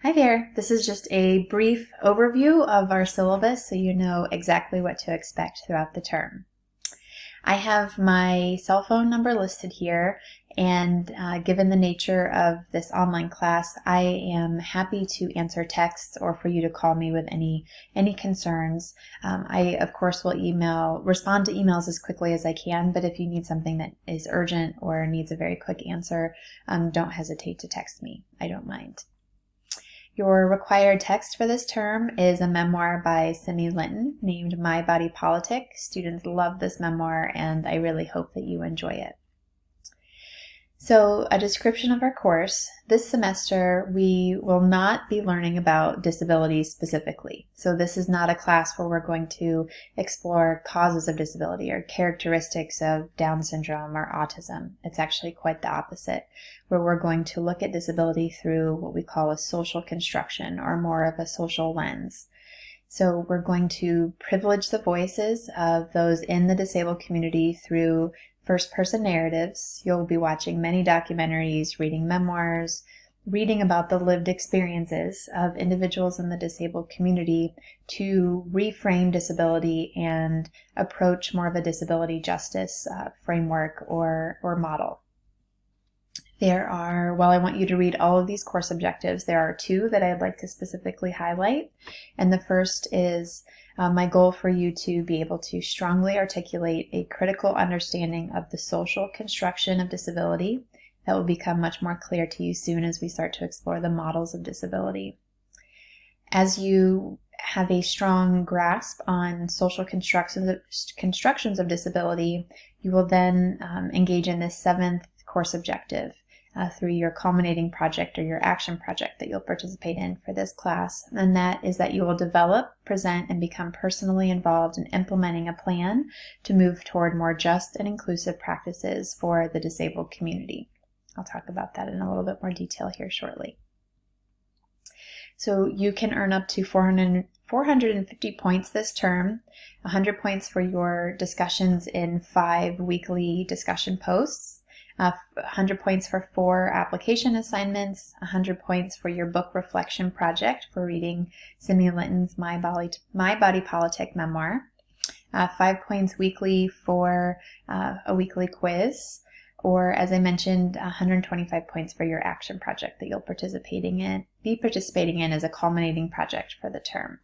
Hi there, this is just a brief overview of our syllabus so you know exactly what to expect throughout the term. I have my cell phone number listed here, and given the nature of this online class, I am happy to answer texts or for you to call me with any concerns. I, of course, will respond to emails as quickly as I can, but if you need something that is urgent or needs a very quick answer, don't hesitate to text me. I don't mind. Your required text for this term is a memoir by Simi Linton named My Body Politic. Students love this memoir, and I really hope that you enjoy it. So, a description of our course. This semester, we will not be learning about disabilities specifically. So this is not a class where we're going to explore causes of disability or characteristics of Down syndrome or autism. It's actually quite the opposite, where we're going to look at disability through what we call a social construction or more of a social lens. So we're going to privilege the voices of those in the disabled community through first-person narratives. You'll be watching many documentaries, reading memoirs, reading about the lived experiences of individuals in the disabled community to reframe disability and approach more of a disability justice framework or model. While I want you to read all of these course objectives, there are two that I'd like to specifically highlight. And the first is my goal for you to be able to strongly articulate a critical understanding of the social construction of disability. That will become much more clear to you soon as we start to explore the models of disability. As you have a strong grasp on social constructions of disability, you will then engage in this seventh course objective through your culminating project or your action project that you'll participate in for this class, and that is that you will develop, present, and become personally involved in implementing a plan to move toward more just and inclusive practices for the disabled community. I'll talk about that in a little bit more detail here shortly. So you can earn up to 450 points this term, 100 points for your discussions in 5 weekly discussion posts, 100 points for 4 application assignments, 100 points for your book reflection project for reading Simi Linton's My Body Politic memoir, 5 points weekly for a weekly quiz, or as I mentioned, 125 points for your action project that you'll be participating in as a culminating project for the term.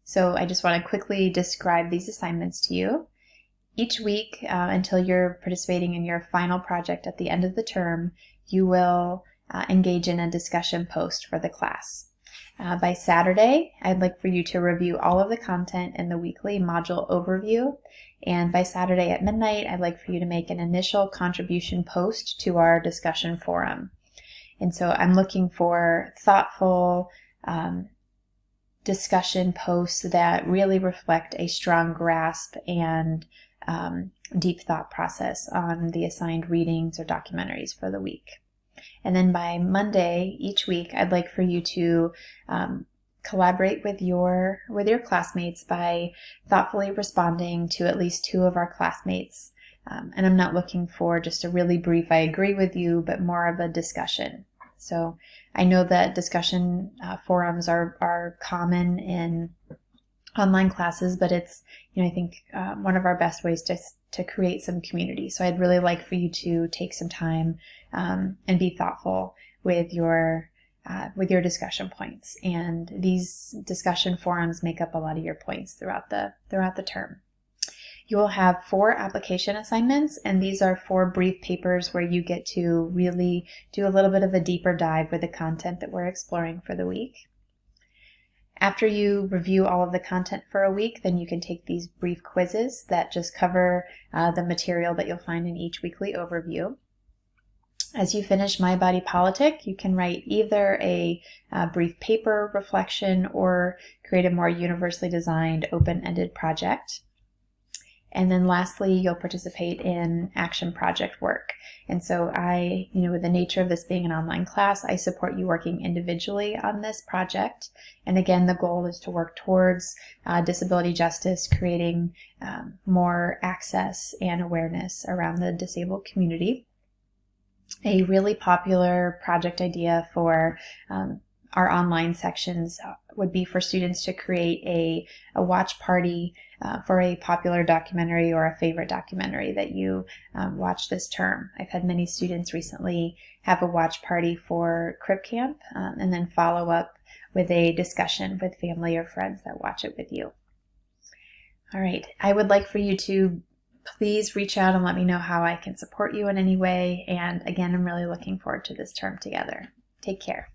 So I just want to quickly describe these assignments to you. Each week, until you're participating in your final project at the end of the term, you will engage in a discussion post for the class. By Saturday, I'd like for you to review all of the content in the weekly module overview. And by Saturday at midnight, I'd like for you to make an initial contribution post to our discussion forum. And so I'm looking for thoughtful discussion posts that really reflect a strong grasp and deep thought process on the assigned readings or documentaries for the week. And then by Monday each week, I'd like for you to collaborate with your classmates by thoughtfully responding to at least 2 of our classmates. And I'm not looking for just a really brief I agree with you, but more of a discussion. So I know that discussion forums are common in online classes, but it's, I think one of our best ways to create some community. So I'd really like for you to take some time and be thoughtful with your discussion points. And these discussion forums make up a lot of your points throughout the term. You will have 4 application assignments, and these are 4 brief papers where you get to really do a little bit of a deeper dive with the content that we're exploring for the week. After you review all of the content for a week, then you can take these brief quizzes that just cover the material that you'll find in each weekly overview. As you finish My Body Politic, you can write either a brief paper reflection or create a more universally designed open-ended project. And then lastly, you'll participate in action project work. And so with the nature of this being an online class, I support you working individually on this project. And again, the goal is to work towards disability justice, creating more access and awareness around the disabled community. A really popular project idea for our online sections would be for students to create a watch party for a popular documentary or a favorite documentary that you watched this term. I've had many students recently have a watch party for Crip Camp and then follow up with a discussion with family or friends that watch it with you. All right, I would like for you to please reach out and let me know how I can support you in any way. And again, I'm really looking forward to this term together. Take care.